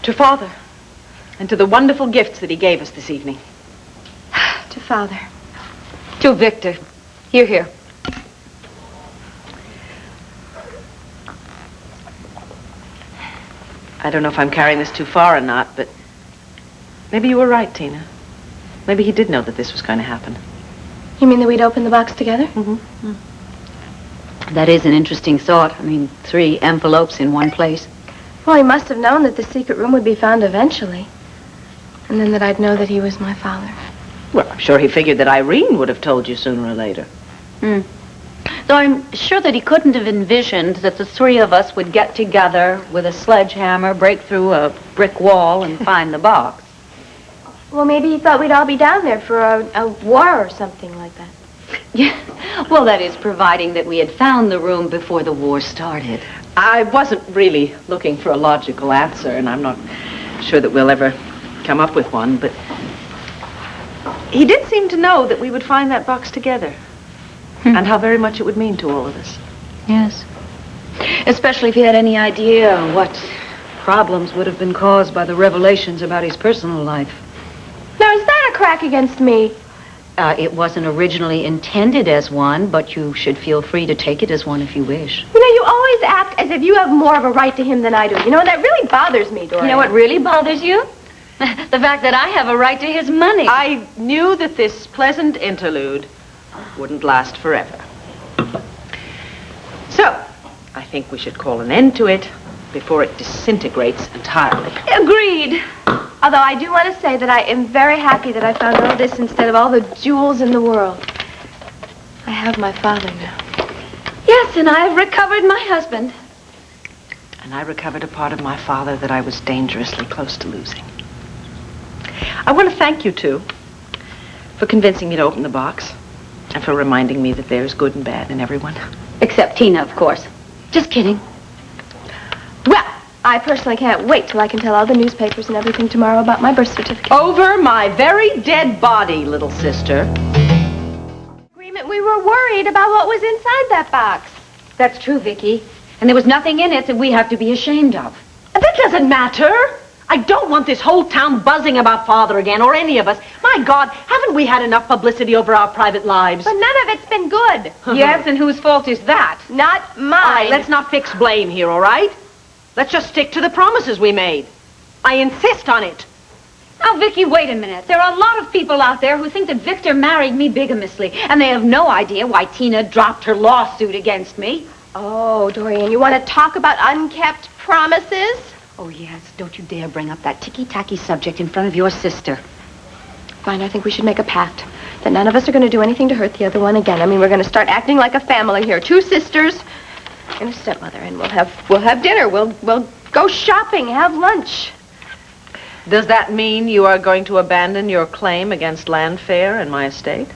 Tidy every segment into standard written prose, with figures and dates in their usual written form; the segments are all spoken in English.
To Father, and to the wonderful gifts that he gave us this evening. To Father. To Victor. Here, here. I don't know if I'm carrying this too far or not, but maybe you were right, Tina. Maybe he did know that this was going to happen. You mean that we'd open the box together? Mm-hmm. That is an interesting thought. I mean, 3 envelopes in one place. Well, he must have known that the secret room would be found eventually. And then that I'd know that he was my father. Well, I'm sure he figured that Irene would have told you sooner or later. Though I'm sure that he couldn't have envisioned that the 3 of us would get together with a sledgehammer, break through a brick wall, and find the box. Well, maybe he thought we'd all be down there for a war or something like that. Yeah, well, that is providing that we had found the room before the war started. I wasn't really looking for a logical answer, and I'm not sure that we'll ever come up with one, but he did seem to know that we would find that box together, and how very much it would mean to all of us. Yes. Especially if he had any idea what problems would have been caused by the revelations about his personal life. Now, is that a crack against me? It wasn't originally intended as one, but you should feel free to take it as one if you wish. You know, you always act as if you have more of a right to him than I do. You know, that really bothers me, Dorian. You know what really bothers you? The fact that I have a right to his money. I knew that this pleasant interlude wouldn't last forever. So, I think we should call an end to it before it disintegrates entirely. Agreed. Although I do want to say that I am very happy that I found all this instead of all the jewels in the world. I have my father now. Yes, and I have recovered my husband. And I recovered a part of my father that I was dangerously close to losing. I want to thank you two for convincing me to open the box and for reminding me that there's good and bad in everyone. Except Tina, of course. Just kidding. Well, I personally can't wait till I can tell all the newspapers and everything tomorrow about my birth certificate. Over my very dead body, little sister. Agreement, we were worried about what was inside that box. That's true, Viki. And there was nothing in it that we have to be ashamed of. That doesn't matter. I don't want this whole town buzzing about Father again, or any of us. My God, haven't we had enough publicity over our private lives? But none of it's been good. Yes, and whose fault is that? Not mine. All right, let's not fix blame here, all right? Let's just stick to the promises we made. I insist on it. Now, Viki, wait a minute. There are a lot of people out there who think that Victor married me bigamously, and they have no idea why Tina dropped her lawsuit against me. Oh, Dorian, you want to talk about unkept promises? Oh, yes. Don't you dare bring up that ticky-tacky subject in front of your sister. Fine, I think we should make a pact that none of us are going to do anything to hurt the other one again. I mean, we're going to start acting like a family here. 2 sisters and a stepmother, and we'll have dinner. We'll go shopping, have lunch. Does that mean you are going to abandon your claim against land fair and my estate?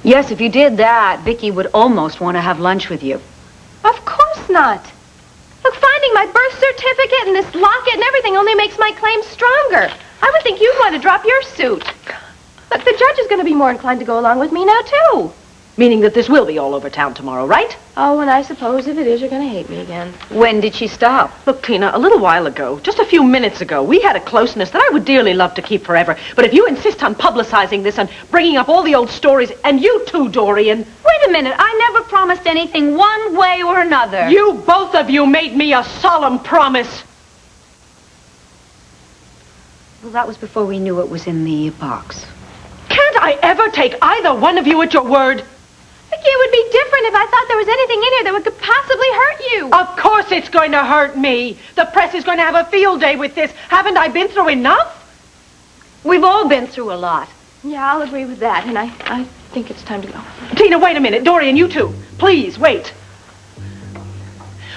Yes, if you did that, Viki would almost want to have lunch with you. Of course not. Look, finding my birth certificate and this locket and everything only makes my claim stronger. I would think you'd want to drop your suit. Look, the judge is going to be more inclined to go along with me now, too. Meaning that this will be all over town tomorrow, right? Oh, and I suppose if it is, you're going to hate me again. When did she stop? Look, Tina, a little while ago, just a few minutes ago, we had a closeness that I would dearly love to keep forever. But if you insist on publicizing this and bringing up all the old stories, and you too, Dorian... Wait a minute. I never promised anything one way or another. You, both of you, made me a solemn promise. Well, that was before we knew it was in the box. Can't I ever take either one of you at your word? Vicky, it would be different if I thought there was anything in here that could possibly hurt you. Of course it's going to hurt me. The press is going to have a field day with this. Haven't I been through enough? We've all been through a lot. Yeah, I'll agree with that, and I think it's time to go. Tina, wait a minute. Dorian, you too. Please, wait.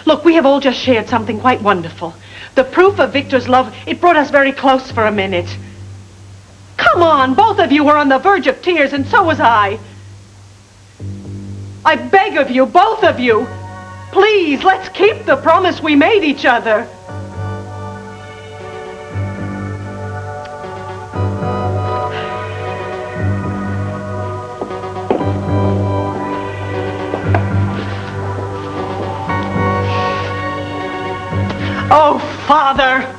Look, we have all just shared something quite wonderful. The proof of Victor's love, it brought us very close for a minute. Come on, both of you were on the verge of tears, and so was I. I beg of you, both of you, please, let's keep the promise we made each other. Oh, Father!